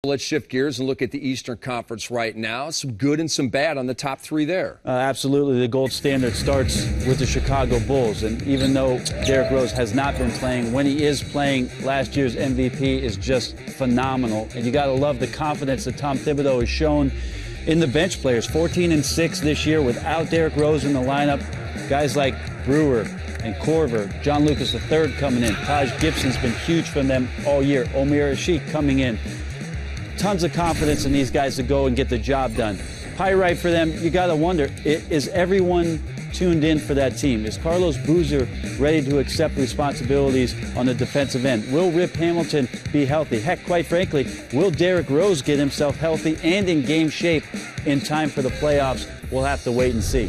Let's shift gears and look at the Eastern Conference right now. Some good and some bad on the top three there. Absolutely. The gold standard starts with the Chicago Bulls. And even though Derrick Rose has not been playing, when he is playing, last year's MVP is just phenomenal. And you got to love the confidence that Tom Thibodeau has shown in the bench players. 14-6 this year without Derrick Rose in the lineup. Guys like Brewer and Korver, John Lucas III coming in. Taj Gibson's been huge for them all year. Omer Asik coming in. Tons of confidence in these guys to go and get the job done. Pyrite for them, you got to wonder, is everyone tuned in for that team? Is Carlos Boozer ready to accept responsibilities on the defensive end? Will Rip Hamilton be healthy? Heck, quite frankly, will Derrick Rose get himself healthy and in game shape in time for the playoffs? We'll have to wait and see.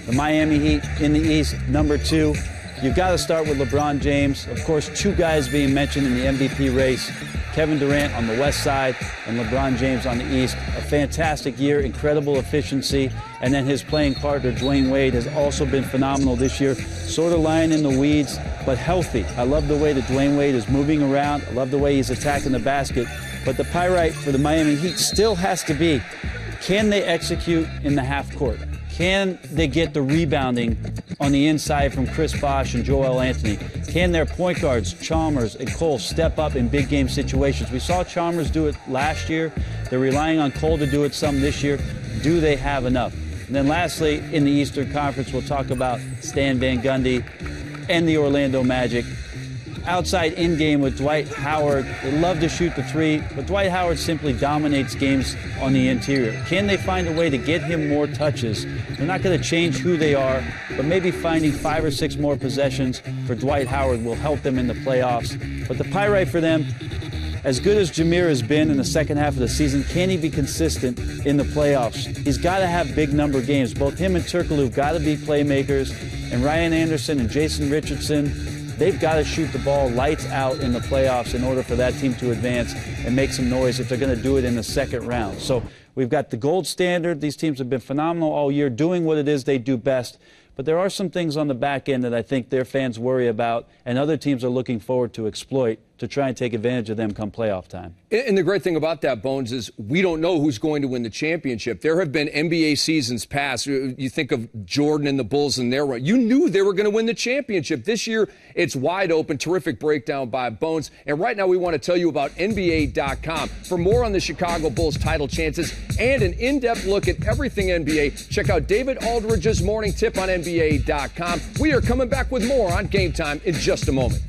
The Miami Heat in the East, number 2. You've got to start with LeBron James. Of course, 2 guys being mentioned in the MVP race. Kevin Durant on the west side and LeBron James on the east. A fantastic year, incredible efficiency. And then his playing partner, Dwayne Wade, has also been phenomenal this year. Sort of lying in the weeds, but healthy. I love the way that Dwayne Wade is moving around. I love the way he's attacking the basket. But the pyrite for the Miami Heat still has to be, can they execute in the half court? Can they get the rebounding on the inside from Chris Bosh and Joel Anthony? Can their point guards, Chalmers and Cole, step up in big game situations? We saw Chalmers do it last year. They're relying on Cole to do it some this year. Do they have enough? And then lastly, in the Eastern Conference, we'll talk about Stan Van Gundy and the Orlando Magic. Outside in-game with Dwight Howard. They love to shoot the three, but Dwight Howard simply dominates games on the interior. Can they find a way to get him more touches? They're not going to change who they are, but maybe finding 5 or 6 more possessions for Dwight Howard will help them in the playoffs. But the pyrite for them, as good as Jameer has been in the second half of the season, can he be consistent in the playoffs? He's got to have big number games. Both him and Turkoglu have got to be playmakers, and Ryan Anderson and Jason Richardson, they've got to shoot the ball lights out in the playoffs in order for that team to advance and make some noise if they're going to do it in the second round. So we've got the gold standard. These teams have been phenomenal all year, doing what it is they do best. But there are some things on the back end that I think their fans worry about, and other teams are looking forward to exploit to try and take advantage of them come playoff time. And the great thing about that, Bones, is we don't know who's going to win the championship. There have been NBA seasons past. You think of Jordan and the Bulls in their run. You knew they were going to win the championship. This year, it's wide open. Terrific breakdown by Bones. And right now, we want to tell you about NBA.com. For more on the Chicago Bulls title chances and an in-depth look at everything NBA, check out David Aldridge's Morning Tip on NBA.com. We are coming back with more on Game Time in just a moment.